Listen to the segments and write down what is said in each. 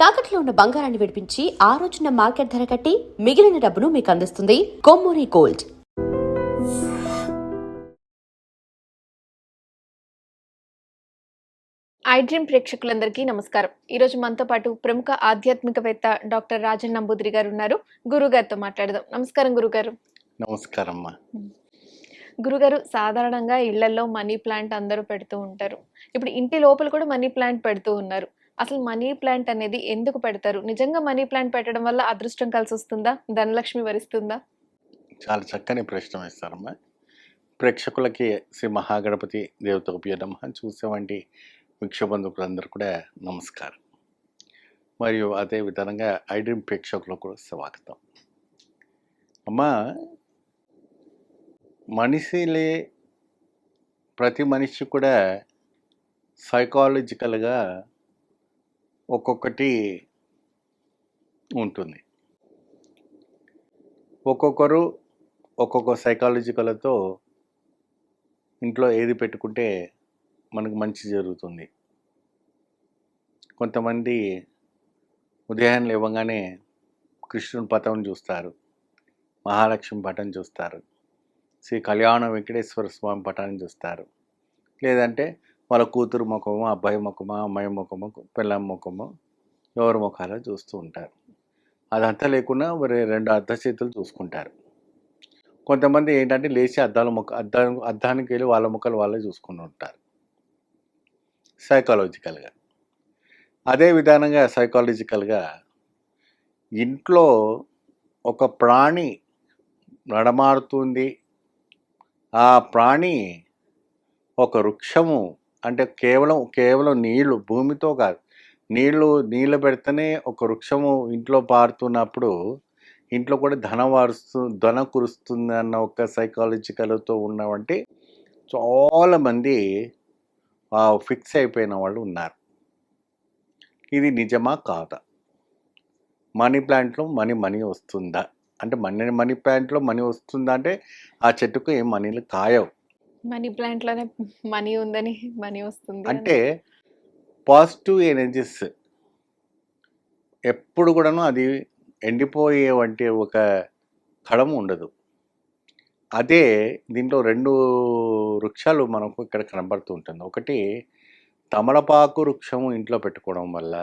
తాకట్లో ఉన్న బంగారాన్ని విడిపించి ఆ రోజున మార్కెట్ ధర కట్టి మిగిలిన డబ్బును మీకు అందిస్తుంది కొమ్మూరి గోల్డ్. ఐ డ్రీమ్ ప్రేక్షకులందరికీ నమస్కారం. ఈరోజు మనతో పాటు ప్రముఖ ఆధ్యాత్మికవేత్త డాక్టర్ రాజన్ నంబూదిరి గారు ఉన్నారు. గురుగారితో మాట్లాడదాం. నమస్కారం గురుగారు. నమస్కారం అమ్మా. గురుగారు, సాధారణంగా ఇళ్లలో మనీ ప్లాంట్ అందరూ పెడుతూ ఉంటారు. ఇప్పుడు ఇంటి లోపల కూడా మనీ ప్లాంట్ పెడుతూ ఉన్నారు. అసలు మనీ ప్లాంట్ అనేది ఎందుకు పెడతారు? నిజంగా మనీ ప్లాంట్ పెట్టడం వల్ల అదృష్టం కలిసి వస్తుందా? ధనలక్ష్మి వరిస్తుందా? చాలా చక్కని ప్రశ్న వేస్తారమ్మా. ప్రేక్షకులకి శ్రీ మహాగణపతి దేవతోభ్యో నమః చూసేవంటి వీక్షబంధువులందరూ కూడా నమస్కారం. మరియు అదే విధంగా ఐ డ్రీమ్ ప్రేక్షకులకు కూడా స్వాగతం. అమ్మా, మనిషిలే ప్రతి మనిషి కూడా సైకాలజికల్గా ఒక్కొక్కటి ఉంటుంది. ఒక్కొక్కరు ఒక్కొక్క సైకాలజికల్తో ఇంట్లో ఏది పెట్టుకుంటే మనకు మంచి జరుగుతుంది. కొంతమంది ఉదయాన్నే లేవగానే కృష్ణుని పటం చూస్తారు, మహాలక్ష్మి పటం చూస్తారు, శ్రీ కళ్యాణ వెంకటేశ్వర స్వామి పటాన్ని చూస్తారు. లేదంటే వాళ్ళ కూతురు ముఖము, అబ్బాయి ముఖము, అమ్మాయి ముఖము, పిల్లం ముఖము, ఎవరి ముఖాలు చూస్తూ ఉంటారు. అదంతా లేకుండా మరి రెండు అర్ధ చేతులు చూసుకుంటారు. కొంతమంది ఏంటంటే లేచి అద్దానికి వెళ్ళి వాళ్ళ ముఖాలు వాళ్ళే చూసుకుని ఉంటారు సైకాలజికల్గా. అదే విధానంగా సైకాలజికల్గా ఇంట్లో ఒక ప్రాణి నడమాడుతుంది. ఆ ప్రాణి ఒక వృక్షము, అంటే కేవలం నీళ్లు, భూమితో కాదు, నీళ్ళు పెడితేనే ఒక వృక్షము ఇంట్లో పారుతున్నప్పుడు ఇంట్లో కూడా ధన కురుస్తుంది అన్న ఒక సైకాలజికల్తో ఉన్నవంటి చాలామంది ఫిక్స్ అయిపోయిన వాళ్ళు ఉన్నారు. ఇది నిజమా కాదా? మనీ ప్లాంట్లో మనీ వస్తుందా అంటే మనీ ప్లాంట్లో మనీ వస్తుందా అంటే ఆ చెట్టుకు ఏం మనీలు కాయవు. మనీ ప్లాంట్ లోనే మనీ ఉందని మనీ వస్తుంది అంటే పాజిటివ్ ఎనర్జీస్ ఎప్పుడు కూడాను అది ఎండిపోయే వంటి ఒక కళము ఉండదు. అదే దీంట్లో రెండు వృక్షాలు మనకు ఇక్కడ కనబడుతూ ఉంటుంది. ఒకటి తమలపాకు వృక్షము ఇంట్లో పెట్టుకోవడం వల్ల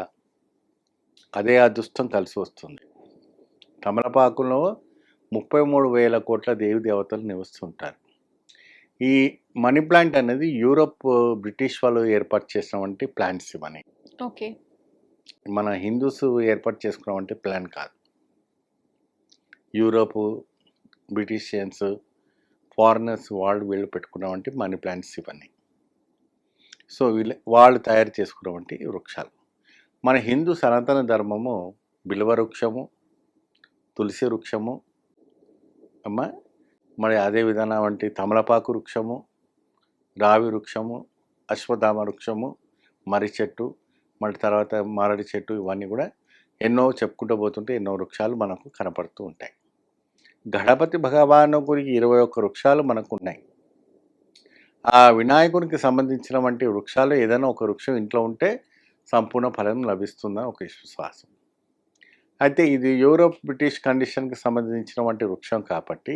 అదే అదృష్టం కలిసి వస్తుంది. తమలపాకులో 33,000 కోట్ల దేవి దేవతలు నివసిస్తుంటారు. ఈ మనీ ప్లాంట్ అనేది యూరోప్ బ్రిటిష్ వాళ్ళు ఏర్పాటు చేసినటువంటి ప్లాంట్స్ ఇవన్నీ. ఓకే. మన హిందూస్ ఏర్పాటు చేసుకున్నటువంటి ప్లాన్ కాదు. యూరోపు బ్రిటిషియన్స్ ఫారినర్స్ వీళ్ళు పెట్టుకున్నటువంటి మనీ ప్లాంట్స్ ఇవన్నీ. సో వాళ్ళు తయారు చేసుకున్నటువంటి వృక్షాలు. మన హిందూ సనాతన ధర్మము బిల్వ వృక్షము, తులసి వృక్షము అమ్మ, మరి అదే విధంగా వంటి తమలపాకు వృక్షము, రావి వృక్షము, అశ్వత్థామ వృక్షము, మర్రి చెట్టు, మళ్ళీ తర్వాత మారడి చెట్టు, ఇవన్నీ కూడా ఎన్నో చెప్పుకుంటూ పోతుంటే ఎన్నో వృక్షాలు మనకు కనపడుతూ ఉంటాయి. గణపతి భగవానుడికి 21 వృక్షాలు మనకు ఉన్నాయి. ఆ వినాయకునికి సంబంధించిన వంటి వృక్షాలు ఏదైనా ఒక వృక్షం ఇంట్లో ఉంటే సంపూర్ణ ఫలం లభిస్తుందని ఒక విశ్వాసం. అయితే ఇది యూరోప్ బ్రిటిష్ కండిషన్కి సంబంధించిన వంటి వృక్షం కాబట్టి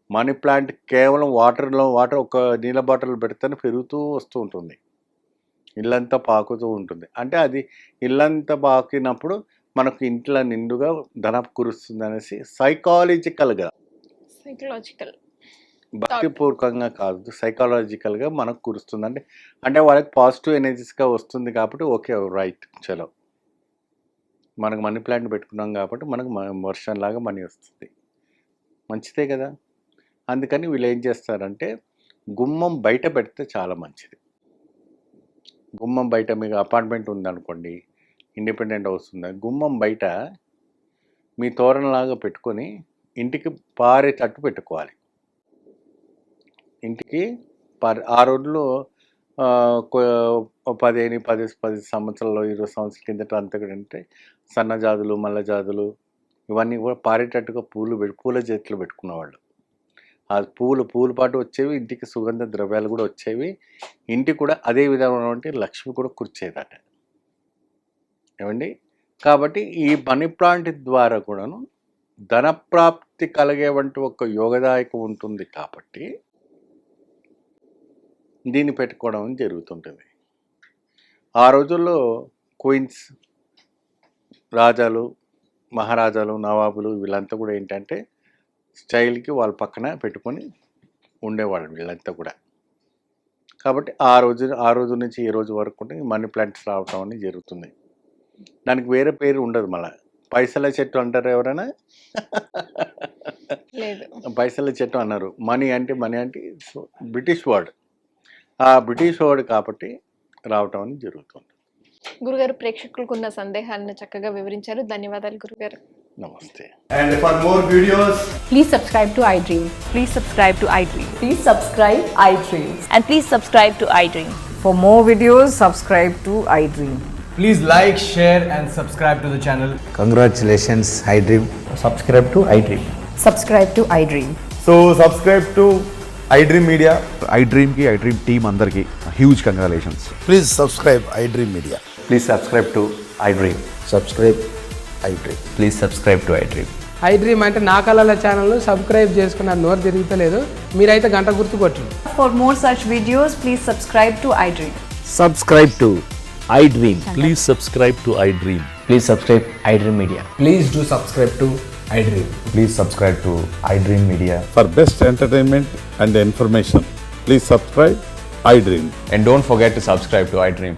మనీ ప్లాంట్ కేవలం వాటర్ ఒక నీళ్ళ బాటిల్ పెడితేనే పెరుగుతూ వస్తూ ఉంటుంది, ఇల్లంతా పాకుతూ ఉంటుంది. అంటే అది ఇల్లంతా పాకినప్పుడు మనకు ఇంట్లో నిండుగా ధనం కురుస్తుంది అనేసి సైకాలజికల్ భక్తిపూర్వకంగా కాదు, సైకాలజికల్గా మనకు కురుస్తుంది. అంటే వాళ్ళకి పాజిటివ్ ఎనర్జీస్గా వస్తుంది కాబట్టి ఓకే, రైట్, చలో మనకు మనీ ప్లాంట్ పెట్టుకున్నాం కాబట్టి మనకు వర్షంలాగా మనీ వస్తుంది, మంచిదే కదా. అందుకని వీళ్ళు ఏం చేస్తారంటే గుమ్మం బయట పెడితే చాలా మంచిది. గుమ్మం బయట మీకు అపార్ట్మెంట్ ఉందనుకోండి, ఇండిపెండెంట్ హౌస్ ఉంది, గుమ్మం బయట మీ తోరణలాగా పెట్టుకొని ఇంటికి పారేటట్టు పెట్టుకోవాలి. ఇంటికి ఆ రోజుల్లో 10 సంవత్సరాలు 20 సంవత్సరాల కిందట అంతా కూడా అంటే సన్నజాజులు, మల్లజాజులు ఇవన్నీ కూడా పారేటట్టుగా పూల చెట్లు పెట్టుకునేవాళ్ళు. ఆ పూలు పాటు వచ్చేవి, ఇంటికి సుగంధ ద్రవ్యాలు కూడా వచ్చేవి, ఇంటికి కూడా అదే విధమైనటువంటి లక్ష్మి కూడా కూర్చేదట. ఏమండి, కాబట్టి ఈ మనీ ప్లాంట్ ద్వారా కూడాను ధనప్రాప్తి కలిగేవంటి ఒక యోగదాయకం ఉంటుంది కాబట్టి దీన్ని పెట్టుకోవడం జరుగుతుంటుంది. ఆ రోజుల్లో క్వీన్స్, రాజాలు, మహారాజాలు, నవాబులు వీళ్ళంతా కూడా ఏంటంటే స్టైల్కి వాళ్ళ పక్కన పెట్టుకొని ఉండేవాళ్ళు వీళ్ళంతా కూడా. కాబట్టి ఆ రోజు నుంచి ఈ రోజు వరకు కూడా మనీ ప్లాంట్స్ రావటం అనేది జరుగుతుంది. దానికి వేరే పేరు ఉండదు. మళ్ళీ పైసల చెట్టు అంటారు ఎవరైనా? లేదు. పైసల చెట్టు అన్నారు. మనీ అంటే బ్రిటిష్ వర్డ్. ఆ బ్రిటిష్ వర్డ్ కాబట్టి రావటం అనేది జరుగుతుంది. గురుగారు, ప్రేక్షకులకు ఉన్న సందేహాలను చక్కగా వివరించారు. ధన్యవాదాలు గురుగారు. నమస్తే. And for more videos, Please subscribe to iDream. Please subscribe to iDream. Please subscribe iDream. And please subscribe to iDream. For more videos, subscribe to iDream. please like, share, and subscribe to the channel. Congratulations, iDream. Subscribe to iDream. Subscribe to iDream. So subscribe to iDream Media. iDream ki iDream team andarki huge congratulations. Please subscribe iDream Media. Please subscribe to iDream. Subscribe iDream. Please subscribe to iDream. iDream అంటే నా కళల channel subscribe చేసుకున్న నోరు తిరుగుతలేదు. మీరైతే గంట గుర్తు కొట్టండి. For more such videos, please subscribe to iDream. Subscribe to iDream. Please subscribe to iDream. Please subscribe iDream Media. Please do subscribe to iDream. Please subscribe to iDream Media. For best entertainment and information, please subscribe iDream. And don't forget to subscribe to iDream.